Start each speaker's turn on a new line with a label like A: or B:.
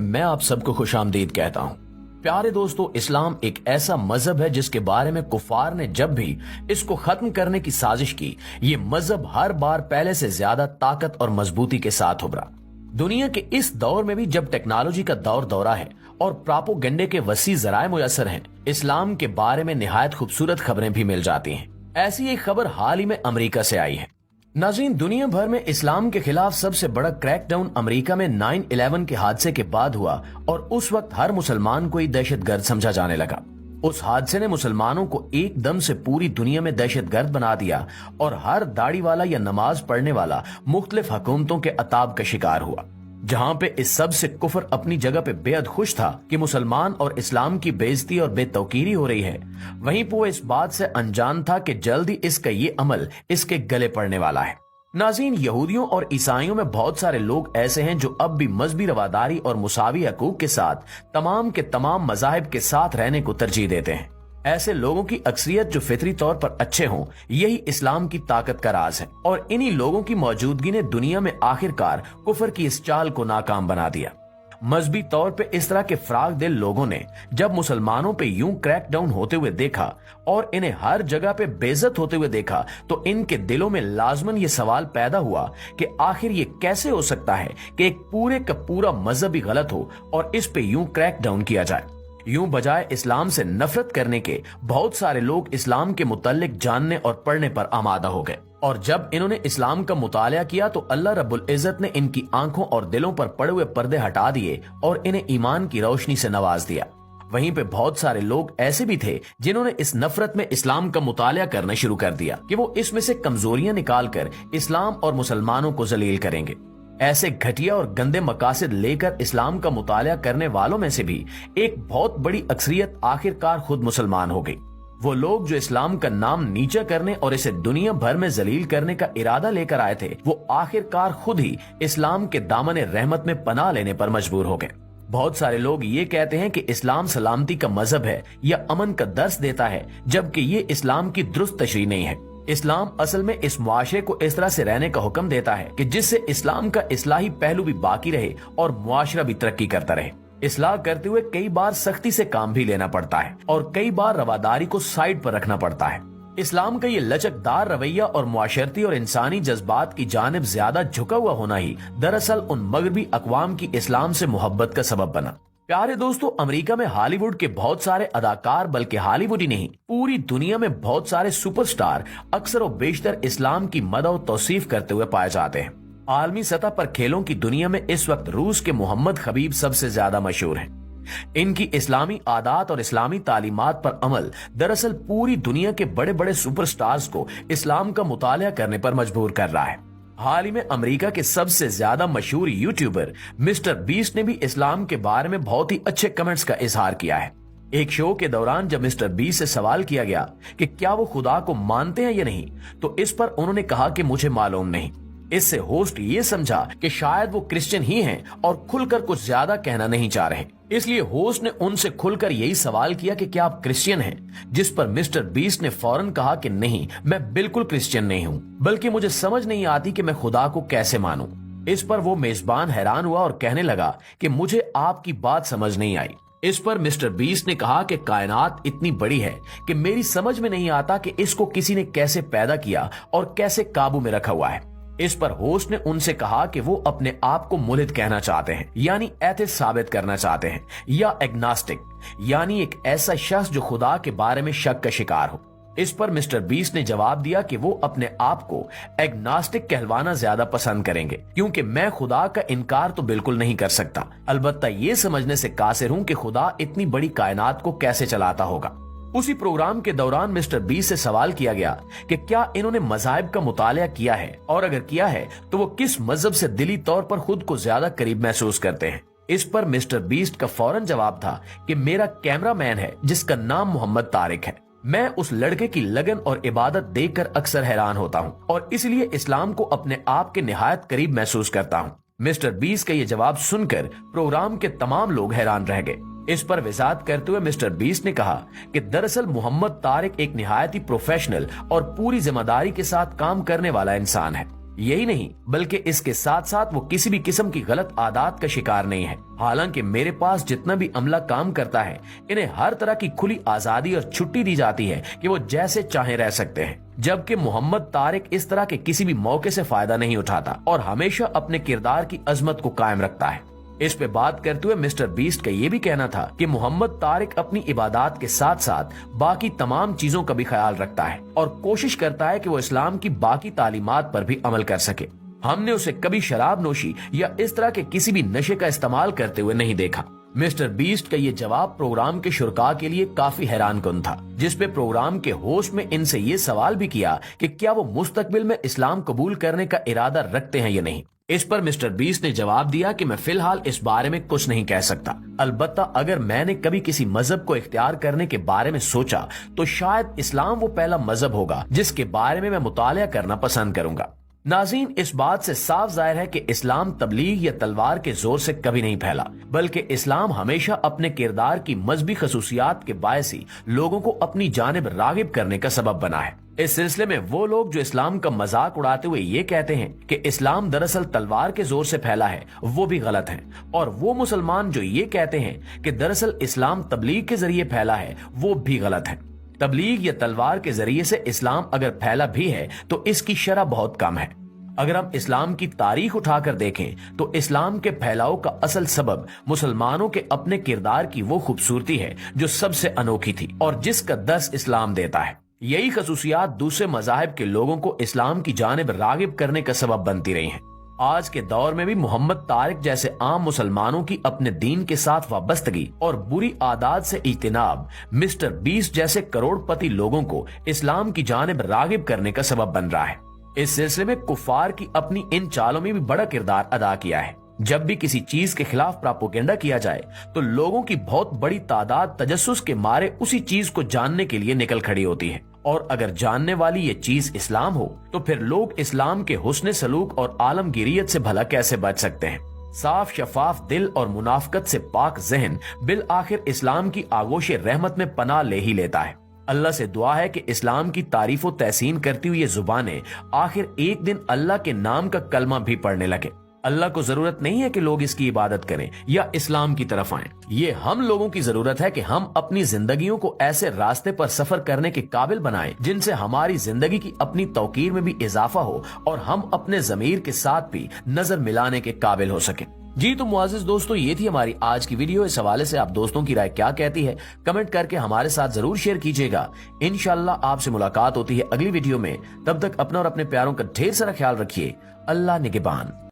A: मैं आप सबको खुश आमदीद कहता हूँ। प्यारे दोस्तों, इस्लाम एक ऐसा मजहब है जिसके बारे में कुफार ने जब भी इसको खत्म करने की साजिश की, ये मजहब हर बार पहले से ज्यादा ताकत और मजबूती के साथ उभरा। दुनिया के इस दौर में भी जब टेक्नोलॉजी का दौरा है और प्रोपेगेंडे के वसी जराए मुयसर हैं, इस्लाम के बारे में निहायत खूबसूरत खबरें भी मिल जाती हैं। ऐसी एक खबर हाल ही में अमेरिका से आई है। नाज़रीन, दुनिया भर में इस्लाम के खिलाफ सबसे बड़ा क्रैकडाउन अमेरिका में 9/11 के हादसे के बाद हुआ और उस वक्त हर मुसलमान को ही दहशतगर्द समझा जाने लगा। उस हादसे ने मुसलमानों को एकदम से पूरी दुनिया में दहशतगर्द बना दिया और हर दाढ़ी वाला या नमाज पढ़ने वाला मुख्तलिफ हुकूमतों के अताब का शिकार हुआ। जहां पे इस सब से कुफर अपनी जगह पे बेहद खुश था कि मुसलमान और इस्लाम की बेइज्जती और बेतौकीरी हो रही है, वहीं पे वो इस बात से अनजान था कि जल्द ही इसका ये अमल इसके गले पड़ने वाला है। नाज़रीन, यहूदियों और ईसाइयों में बहुत सारे लोग ऐसे हैं जो अब भी मजहबी रवादारी और मुसावी हकूक के साथ तमाम के तमाम मजाहिब के साथ रहने को तरजीह देते हैं। ऐसे लोगों की अक्सरियत जो फितरी तौर पर अच्छे हों, यही इस्लाम की ताकत का राज है और इन्हीं लोगों की मौजूदगी ने दुनिया में आखिरकार कुफर की इस चाल को नाकाम बना दिया। मजहबी तौर पे इस तरह के फ्राग दिल लोगों ने जब मुसलमानों पे यूं क्रैकडाउन होते हुए देखा और इन्हें हर जगह पे बेइज्जत होते हुए देखा, तो इनके दिलों में लाजमन ये सवाल पैदा हुआ कि आखिर ये कैसे हो सकता है कि एक पूरे का पूरा मजहब ही गलत हो और इस पे यूं क्रैकडाउन किया जाए। यूं बजाय इस्लाम से नफरत करने के बहुत सारे लोग इस्लाम के मुतालिक जानने और पढ़ने पर आमादा हो गए और जब इन्होंने इस्लाम का मुतालिया किया तो अल्लाह रब्बुल इज्जत ने इनकी आंखों और दिलों पर पड़े हुए पर्दे हटा दिए और इन्हें ईमान की रोशनी से नवाज दिया। वहीं पे बहुत सारे लोग ऐसे भी थे जिन्होंने इस नफरत में इस्लाम का मुतालिया करना शुरू कर दिया कि वो इसमें से कमजोरियां निकालकर इस्लाम और मुसलमानों को जलील करेंगे। ऐसे घटिया और गंदे मकासद लेकर इस्लाम का मुतालिया करने वालों में से भी एक बहुत बड़ी अक्सरियत आखिरकार खुद मुसलमान हो गई। वो लोग जो इस्लाम का नाम नीचा करने और इसे दुनिया भर में जलील करने का इरादा लेकर आए थे, वो आखिरकार खुद ही इस्लाम के दामन रहमत में पनाह लेने पर मजबूर हो गए। बहुत सारे लोग ये कहते हैं कि इस्लाम सलामती का मजहब है या अमन का दर्स देता है, जबकि ये इस्लाम की दुरुस्त तशरीह नहीं है। इस्लाम असल में इस मुआशरे को इस तरह से रहने का हुक्म देता है कि जिससे इस्लाम का इस्लाही पहलू भी बाकी रहे और मुआशरा भी तरक्की करता रहे। इस्लाह करते हुए कई बार सख्ती से काम भी लेना पड़ता है और कई बार रवादारी को साइड पर रखना पड़ता है। इस्लाम का ये लचकदार रवैया और मुआशरती और इंसानी जज्बात की जानिब ज्यादा झुका हुआ होना ही दरअसल उन मगरबी अकवाम की इस्लाम से मोहब्बत का सबब बना। प्यारे दोस्तों, अमेरिका में हॉलीवुड के बहुत सारे अदाकार, बल्कि हॉलीवुड ही नहीं पूरी दुनिया में बहुत सारे सुपरस्टार अक्सर और बेशतर इस्लाम की मदह और तौसीफ करते हुए पाए जाते हैं। आलमी सतह पर खेलों की दुनिया में इस वक्त रूस के मोहम्मद खबीब सबसे ज्यादा मशहूर हैं। इनकी इस्लामी आदात और इस्लामी तालीमात पर अमल दरअसल पूरी दुनिया के बड़े बड़े सुपरस्टार्स को इस्लाम का मुतालिया करने पर मजबूर कर रहा है। हाल ही में अमेरिका के सबसे ज्यादा मशहूर यूट्यूबर मिस्टर बीस्ट ने भी इस्लाम के बारे में बहुत ही अच्छे कमेंट्स का इजहार किया है। एक शो के दौरान जब मिस्टर बीस्ट से सवाल किया गया कि क्या वो खुदा को मानते हैं या नहीं, तो इस पर उन्होंने कहा कि मुझे मालूम नहीं। इससे होस्ट ये समझा कि शायद वो क्रिश्चियन ही हैं और खुलकर कुछ ज्यादा कहना नहीं चाह रहे। इसलिए होस्ट ने उनसे खुलकर यही सवाल किया कि क्या आप क्रिश्चियन हैं, जिस पर मिस्टर बीस्ट ने फौरन कहा कि नहीं, मैं बिल्कुल क्रिश्चियन नहीं हूँ, बल्कि मुझे समझ नहीं आती कि मैं खुदा को कैसे मानूं। इस पर वो मेजबान हैरान हुआ और कहने लगा कि मुझे आपकी बात समझ नहीं आई। इस पर मिस्टर बीस्ट ने कहा कि कायनात इतनी बड़ी है कि मेरी समझ में नहीं आता कि इसको किसी ने कैसे पैदा किया और कैसे काबू में रखा हुआ है। इस पर होस्ट ने उनसे कहा कि वो अपने आप को मुल्हिद कहना चाहते हैं, यानी एथिस्ट साबित करना चाहते हैं, या एग्नास्टिक, यानी एक ऐसा शख्स जो खुदा के बारे में शक का शिकार हो। इस पर मिस्टर बीस्ट ने जवाब दिया कि वो अपने आप को एग्नास्टिक कहलवाना ज्यादा पसंद करेंगे, क्योंकि मैं खुदा का इनकार तो बिल्कुल नहीं कर सकता, अलबत्ता ये समझने से कासिर हूं कि खुदा इतनी बड़ी कायनात को कैसे चलाता होगा। उसी प्रोग्राम के दौरान मिस्टर बीस्ट से सवाल किया गया कि क्या इन्होंने मज़ाहिब का मुतालिया किया है और अगर किया है तो वो किस मजहब से दिली तौर पर खुद को ज्यादा करीब महसूस करते हैं। इस पर मिस्टर बीस्ट का फौरन जवाब था कि मेरा कैमरामैन है जिसका नाम मोहम्मद तारिक है। मैं उस लड़के की लगन और इबादत देखकर अक्सर हैरान होता हूँ और इसलिए इस्लाम को अपने आप के निहायत करीब महसूस करता हूँ। मिस्टर बीस्ट का ये जवाब सुनकर प्रोग्राम के तमाम लोग हैरान रह गए। इस पर वजाहत करते हुए मिस्टर बीस्ट ने कहा कि दरअसल मोहम्मद तारिक एक निहायती प्रोफेशनल और पूरी जिम्मेदारी के साथ काम करने वाला इंसान है। यही नहीं बल्कि इसके साथ साथ वो किसी भी किस्म की गलत आदत का शिकार नहीं है। हालांकि मेरे पास जितना भी अमला काम करता है, इन्हें हर तरह की खुली आजादी और छुट्टी दी जाती है कि वो जैसे चाहे रह सकते हैं, जबकि मोहम्मद तारिक इस तरह के किसी भी मौके से फायदा नहीं उठाता और हमेशा अपने किरदार की अजमत को कायम रखता है। इस पे बात करते हुए मिस्टर बीस्ट का ये भी कहना था कि मोहम्मद तारिक अपनी इबादत के साथ साथ बाकी तमाम चीजों का भी ख्याल रखता है और कोशिश करता है कि वो इस्लाम की बाकी तालीमात पर भी अमल कर सके। हमने उसे कभी शराब नोशी या इस तरह के किसी भी नशे का इस्तेमाल करते हुए नहीं देखा। मिस्टर बीस्ट का ये जवाब प्रोग्राम के शुरका के लिए काफी हैरानकुन था, जिसपे प्रोग्राम के होस्ट में इनसे ये सवाल भी किया कि क्या वो मुस्तकबिल में इस्लाम कबूल करने का इरादा रखते हैं या नहीं। इस पर मिस्टर बीस्ट ने जवाब दिया कि मैं फिलहाल इस बारे में कुछ नहीं कह सकता, अलबत्ता अगर मैंने कभी किसी मजहब को इख्तियार करने के बारे में सोचा तो शायद इस्लाम वो पहला मजहब होगा जिसके बारे में मैं मुतालिया करना पसंद करूंगा। नाज़रीन, इस बात से साफ जाहिर है कि इस्लाम तबलीग या तलवार के जोर से कभी नहीं फैला, बल्कि इस्लाम हमेशा अपने किरदार की मजहबी खसूसियात के बायस ही लोगों को अपनी जानिब रागिब करने का सबब बना है। इस सिलसिले में वो लोग जो इस्लाम का मजाक उड़ाते हुए ये कहते हैं कि इस्लाम दरअसल तलवार के जोर से फैला है, वो भी गलत हैं, और वो मुसलमान जो ये कहते हैं कि दरअसल इस्लाम तबलीग के जरिए फैला है, वो भी गलत है। तबलीग या तलवार के जरिए से इस्लाम अगर फैला भी है तो इसकी शरह बहुत कम है। अगर हम इस्लाम की तारीख उठाकर देखें तो इस्लाम के फैलाव का असल सबब मुसलमानों के अपने किरदार की वो खूबसूरती है जो सबसे अनोखी थी और जिसका दर्स इस्लाम देता है। यही खसूसियात दूसरे मजाहिब के लोगों को इस्लाम की जानिब रागिब करने का सबब बनती रही हैं। आज के दौर में भी मोहम्मद तारिक जैसे आम मुसलमानों की अपने दीन के साथ वाबस्तगी और बुरी आदत से इज्तिनाब मिस्टर बीस्ट जैसे करोड़पति लोगों को इस्लाम की जानिब रागिब करने का सबब बन रहा है। इस सिलसिले में कुफार की अपनी इन चालों में भी बड़ा किरदार अदा किया है। जब भी किसी चीज के खिलाफ प्रोपेगेंडा किया जाए तो लोगों की बहुत बड़ी तादाद तजस्सुस के मारे उसी चीज को जानने के लिए निकल खड़ी होती है, और अगर जानने वाली ये चीज इस्लाम हो तो फिर लोग इस्लाम के हुस्न सलूक और आलमगीरियत से भला कैसे बच सकते हैं। साफ शफाफ दिल और मुनाफकत से पाक जहन बिल आखिर इस्लाम की आगोश रहमत में पनाह ले ही लेता है। अल्लाह से दुआ है कि इस्लाम की तारीफ व तहसीन करती हुई ये जुबानें आखिर एक दिन अल्लाह के नाम का कलमा भी पढ़ने लगे। अल्लाह को जरूरत नहीं है कि लोग इसकी इबादत करें या इस्लाम की तरफ आएं। ये हम लोगों की जरूरत है कि हम अपनी जिंदगियों को ऐसे रास्ते पर सफर करने के काबिल बनाएं जिनसे हमारी जिंदगी की अपनी तौकीर में भी इजाफा हो और हम अपने जमीर के साथ भी नजर मिलाने के काबिल हो सके। जी तो मुआजिज दोस्तों, ये थी हमारी आज की वीडियो। इस हवाले से आप दोस्तों की राय क्या कहती है कमेंट करके हमारे साथ जरूर शेयर कीजिएगा। इंशाल्लाह आपसे मुलाकात होती है अगली वीडियो में। तब तक अपना और अपने प्यारों का ढेर सारा ख्याल रखिए। अल्लाह निगहबान।